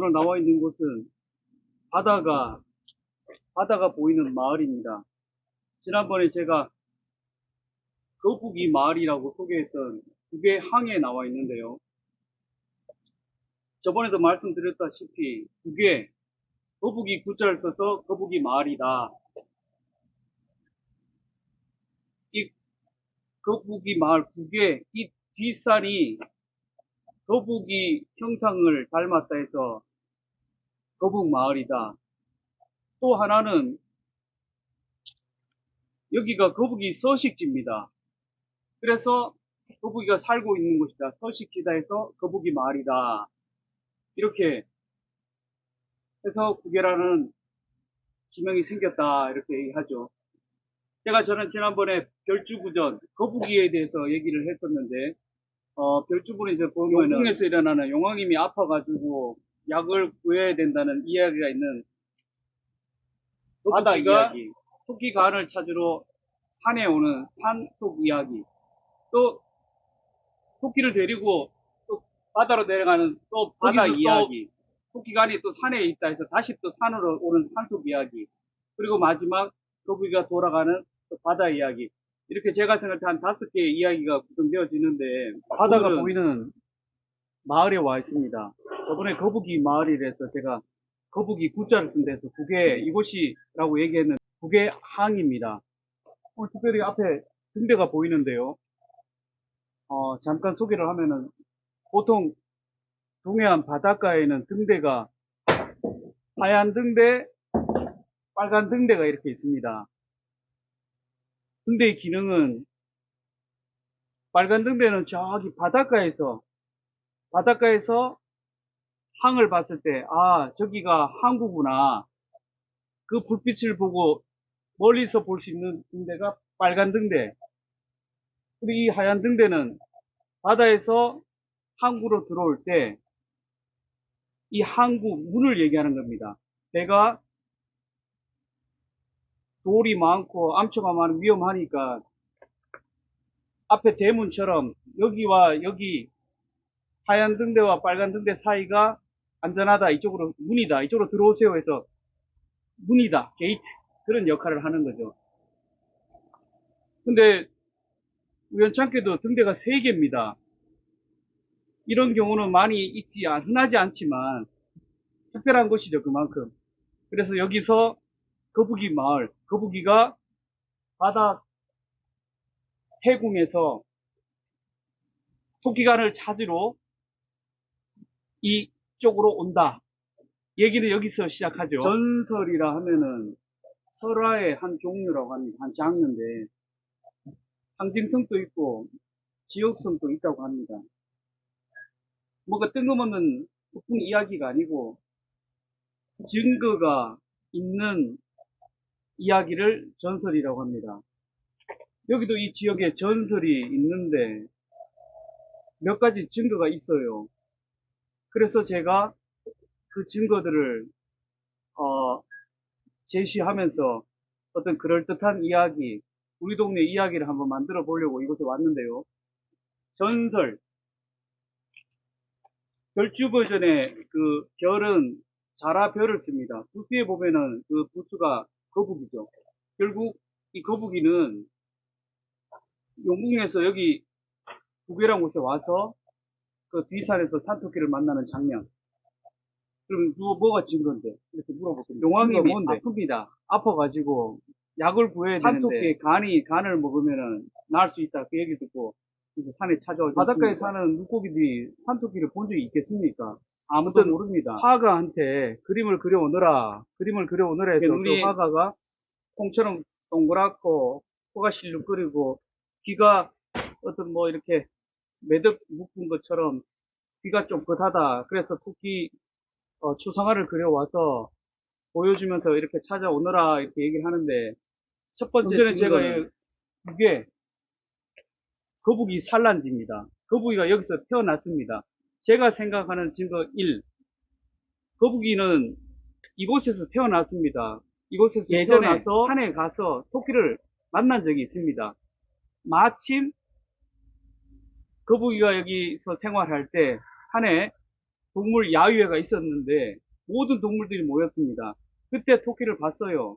오늘 나와 있는 곳은 바다가 보이는 마을입니다. 지난번에 제가 거북이 마을이라고 소개했던 그게 항에 나와 있는데요. 저번에도 말씀드렸다시피 그게 거북이 구자를 써서 거북이 마을이다. 이 거북이 마을 국에 이 뒷산이 거북이 형상을 닮았다 해서 거북 마을이다. 또 하나는 여기가 거북이 서식지입니다. 그래서 거북이가 살고 있는 곳이다. 서식지다 해서 거북이 마을이다. 이렇게 해서 구계라는 지명이 생겼다. 이렇게 얘기하죠. 저는 지난번에 별주부전, 거북이에 대해서 얘기를 했었는데, 별주부는 이제 보면은 용궁에서 일어나는 용왕님이 아파가지고 약을 구해야 된다는 이야기가 있는 바다 이야기, 토끼 간을 찾으러 산에 오는 산속 이야기, 또 토끼를 데리고 또 바다로 내려가는 또 바다 이야기, 토끼간이 또 산에 있다 해서 다시 또 산으로 오는 산속 이야기, 그리고 마지막 거북이가 돌아가는 또 바다 이야기, 이렇게 제가 생각할 때 한 5개의 이야기가 구성되어지는데 바다가 보이는 마을에 와 있습니다. 저번에 거북이 마을이라서 제가 거북이 구자를 쓴 데서 그게 이곳이라고 얘기했는 그게 항입니다. 오늘 특별히 앞에 등대가 보이는데요. 잠깐 소개를 하면은 보통 동해안 바닷가에는 등대가 하얀 등대, 빨간 등대가 이렇게 있습니다. 등대의 기능은 빨간 등대는 저기 바닷가에서 항을 봤을 때, 아, 저기가 항구구나. 그 불빛을 보고 멀리서 볼 수 있는 등대가 빨간 등대. 그리고 이 하얀 등대는 바다에서 항구로 들어올 때 이 항구 문을 얘기하는 겁니다. 배가 돌이 많고 암초가 많고 위험하니까 앞에 대문처럼 여기와 여기 하얀 등대와 빨간 등대 사이가 안전하다, 이쪽으로 문이다, 이쪽으로 들어오세요 해서 문이다, 게이트, 그런 역할을 하는 거죠. 근데 우연찮게도 등대가 3개입니다. 이런 경우는 많이 흔하지 않지만 특별한 곳이죠, 그만큼. 그래서 여기서 거북이 마을, 거북이가 바다 해궁에서 토끼간을 찾으러 이쪽으로 온다. 얘기는 여기서 시작하죠. 전설이라 하면은 설화의 한 종류라고 합니다. 한 장르인데 상징성도 있고 지역성도 있다고 합니다. 뭔가 뜬금없는 소풍 이야기가 아니고 증거가 있는 이야기를 전설이라고 합니다. 여기도 이 지역에 전설이 있는데 몇 가지 증거가 있어요. 그래서 제가 그 증거들을 제시하면서 어떤 그럴듯한 이야기, 우리 동네 이야기를 한번 만들어 보려고 이곳에 왔는데요. 전설, 별주 버전의 그 별은 자라별을 씁니다. 부수에 보면은 그 부수가 거북이죠. 결국 이 거북이는 용궁에서 여기 구계란 곳에 와서 그 뒷산에서 산토끼를 만나는 장면. 그럼 뭐가 증거인데? 이렇게 물어보거든요. 용왕님이 아픕니다. 아파가지고 약을 구해야 되는데 산토끼의 간을 먹으면은 나을 수 있다. 그 얘기 듣고 그래서 산에 찾아오죠. 바닷가에 사는 물고기들이 산토끼를 본 적이 있겠습니까? 아무도 모릅니다. 화가한테 그림을 그려오너라 해서 그 화가가 콩처럼 동그랗고 코가 실룩거리고 귀가 어떤 뭐 이렇게 매듭 묶은 것처럼 귀가 좀 긋하다. 그래서 토끼 추상화를 그려와서 보여주면서 이렇게 찾아오너라 이렇게 얘기를 하는데 첫 번째는 제가 이게 거북이 산란지입니다. 거북이가 여기서 태어났습니다. 제가 생각하는 증거 1. 거북이는 이곳에서 태어났습니다. 이곳에서 예전에 태어나서 산에 가서 토끼를 만난 적이 있습니다. 마침 거북이가 여기서 생활할 때 산에 동물 야유회가 있었는데 모든 동물들이 모였습니다. 그때 토끼를 봤어요.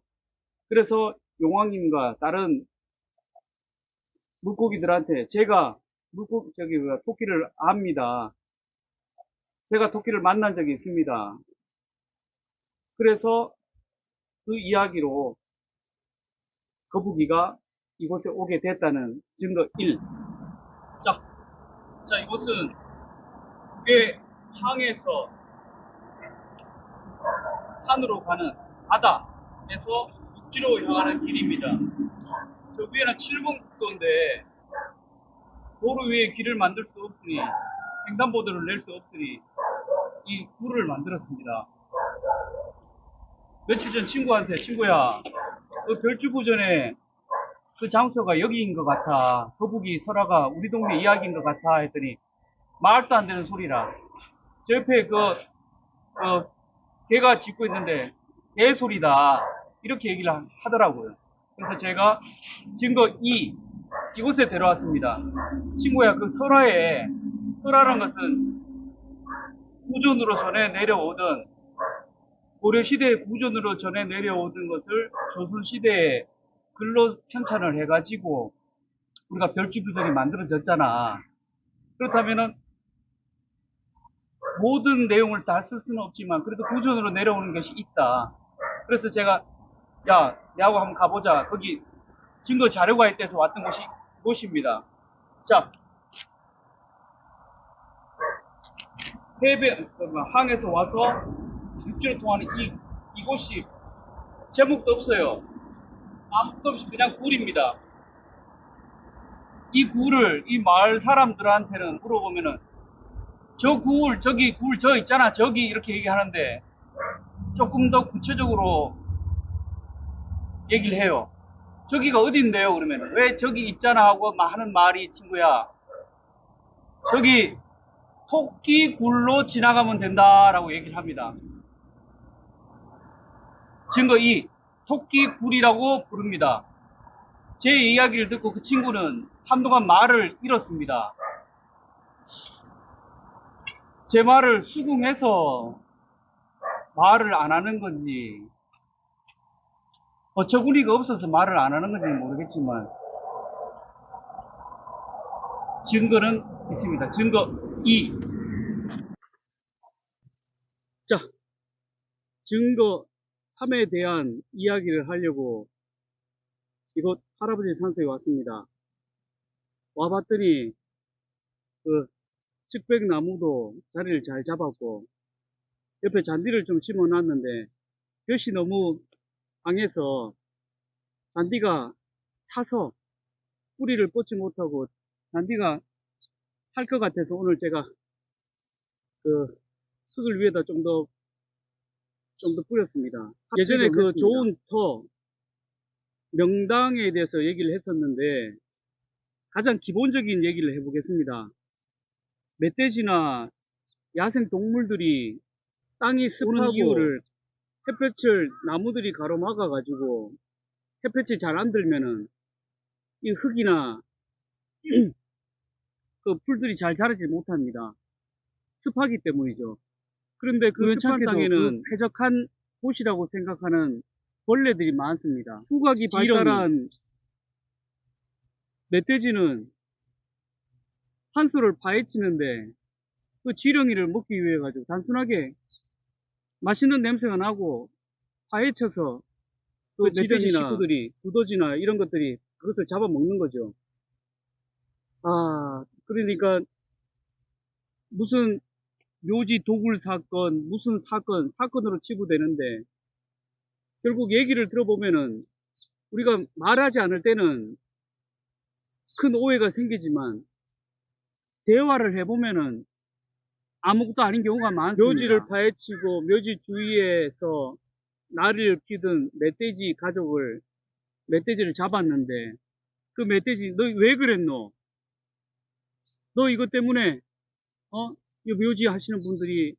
그래서 용왕님과 다른 물고기들한테 제가 토끼를 압니다. 제가 토끼를 만난 적이 있습니다. 그래서 그 이야기로 거북이가 이곳에 오게 됐다는 증거 1. 자, 이곳은 북의 항에서 산으로 가는 바다에서 육지로 향하는 길입니다. 저 위에는 7번 국도인데 도로 위에 길을 만들 수 없으니 횡단보도를 낼 수 없으니 이 굴을 만들었습니다. 며칠 전 친구한테 친구야 그 별주구 전에 그 장소가 여기인 것 같아. 거북이 설화가 우리 동네 이야기인 것 같아 했더니 말도 안 되는 소리라. 저 옆에 개가 짖고 있는데 개 소리다. 이렇게 얘기를 하더라고요. 그래서 제가 증거 2 이곳에 데려왔습니다. 친구야 그 설화라는 것은 구존으로 전해 내려오던 고려시대의 구존으로 전해 내려오던 것을 조선시대에 글로 편찬을 해가지고 우리가 별주구전이 만들어졌잖아. 그렇다면은 모든 내용을 다 쓸 수는 없지만 그래도 구존으로 내려오는 것이 있다. 그래서 제가 야 내하고 한번 가보자. 거기 증거 자료가 있대서 왔던 곳입니다. 자, 항에서 와서 육지로 통하는 이곳이 제목도 없어요. 아무것도 없이 그냥 굴입니다. 이 굴을 이 마을 사람들한테는 물어보면은 저기 굴 저 있잖아 저기 이렇게 얘기하는데 조금 더 구체적으로 얘기를 해요. 저기가 어딘데요? 그러면 왜 저기 있잖아 하고 하는 말이 친구야 저기 토끼굴로 지나가면 된다라고 얘기를 합니다. 증거 2 토끼굴이라고 부릅니다. 제 이야기를 듣고 그 친구는 한동안 말을 잃었습니다. 제 말을 수긍해서 말을 안 하는 건지 어처구니가 없어서 말을 안 하는 건지 모르겠지만 증거는 있습니다. 증거 2. 자, 증거 3에 대한 이야기를 하려고 이곳 할아버지 산소에 왔습니다. 와봤더니 그 측백나무도 자리를 잘 잡았고 옆에 잔디를 좀 심어 놨는데 볕이 너무 강해서 잔디가 타서 뿌리를 뻗지 못하고 잔디가 탈 것 같아서 오늘 제가 그 흙을 위에다 좀 더 뿌렸습니다. 예전에 그 했습니다. 좋은 터 명당에 대해서 얘기를 했었는데 가장 기본적인 얘기를 해보겠습니다. 멧돼지나 야생 동물들이 땅이 습하고 이유를 햇볕을 나무들이 가로막아 가지고 햇볕이 잘 안 들면은 이 흙이나 그 풀들이 잘 자라지 못합니다. 습하기 때문이죠. 그런데 그 습한 땅에는 쾌적한 곳이라고 생각하는 벌레들이 많습니다. 후각이 발달한 멧돼지는 산소를 파헤치는데 그 지렁이를 먹기 위해 가지고 단순하게 맛있는 냄새가 나고 파헤쳐서 그 멧돼지 식구들이 두더지나 이런 것들이 그것을 잡아먹는 거죠. 그러니까 무슨 묘지 도굴 사건 무슨 사건으로 치부되는데 결국 얘기를 들어보면은 우리가 말하지 않을 때는 큰 오해가 생기지만 대화를 해보면은 아무것도 아닌 경우가 많습니다. 묘지를 파헤치고 묘지 주위에서 나리를 피던 멧돼지를 잡았는데 그 멧돼지 너 왜 그랬노? 너 이것 때문에 이 묘지 하시는 분들이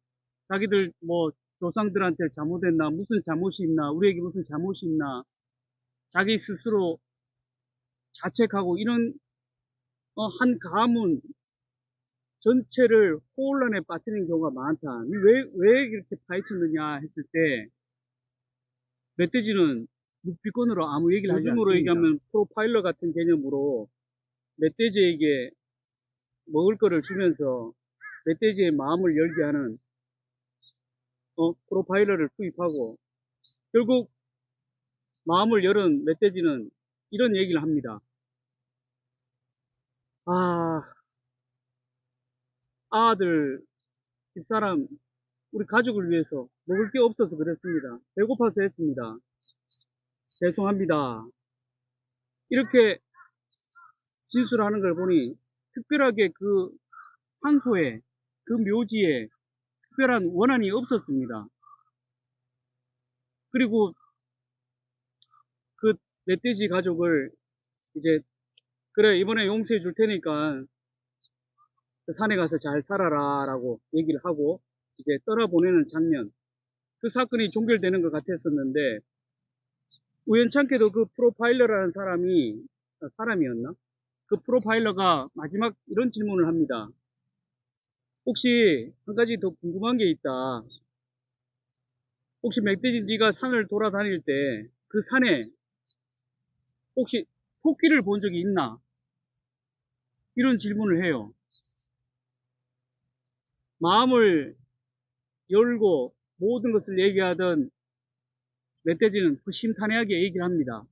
자기들 뭐 조상들한테 잘못했나 무슨 잘못이 있나 우리에게 무슨 잘못이 있나 자기 스스로 자책하고 이런 한 가문 전체를 혼란에 빠뜨리는 경우가 많다. 왜 이렇게 파헤쳤느냐 했을 때, 멧돼지는 묵비권으로 아무 얘기를 하지 않습니다. 요즘으로 얘기하면 프로파일러 같은 개념으로 멧돼지에게 먹을 거를 주면서 멧돼지의 마음을 열게 하는 프로파일러를 투입하고, 결국 마음을 열은 멧돼지는 이런 얘기를 합니다. 아들, 집사람, 우리 가족을 위해서 먹을 게 없어서 그랬습니다. 배고파서 했습니다. 죄송합니다. 이렇게 진술하는 걸 보니 특별하게 그 황소에, 그 묘지에 특별한 원한이 없었습니다. 그리고 그 멧돼지 가족을 이제 그래 이번에 용서해 줄 테니까 그 산에 가서 잘 살아라 라고 얘기를 하고 이제 떠나보내는 장면, 그 사건이 종결되는 것 같았었는데 우연찮게도 그 프로파일러라는 사람이었나? 그 프로파일러가 마지막 이런 질문을 합니다. 혹시 한 가지 더 궁금한 게 있다. 혹시 멧돼지 네가 산을 돌아다닐 때 그 산에 혹시 토끼를 본 적이 있나? 이런 질문을 해요. 마음을 열고 모든 것을 얘기하던 멧돼지는 허심탄회하게 얘기를 합니다.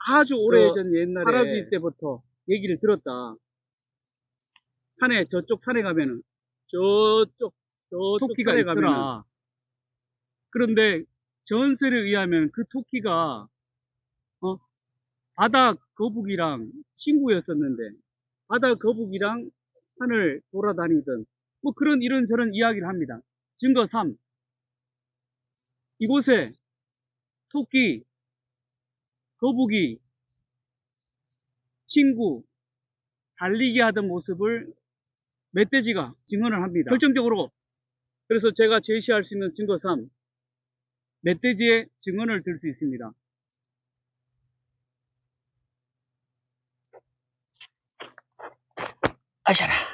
아주 오래전 옛날에 할아버지 때부터 얘기를 들었다. 저쪽 산에 가면은 저쪽 토끼가 있더라. 그런데 전설에 의하면 그 토끼가 바다 거북이랑 친구였었는데 바다 거북이랑 산을 돌아다니던 뭐 그런 이런저런 이야기를 합니다. 증거 3. 이곳에 토끼, 거북이, 친구, 달리기 하던 모습을 멧돼지가 증언을 합니다. 결정적으로 그래서 제가 제시할 수 있는 증거 3. 멧돼지의 증언을 들 수 있습니다. 아샤라.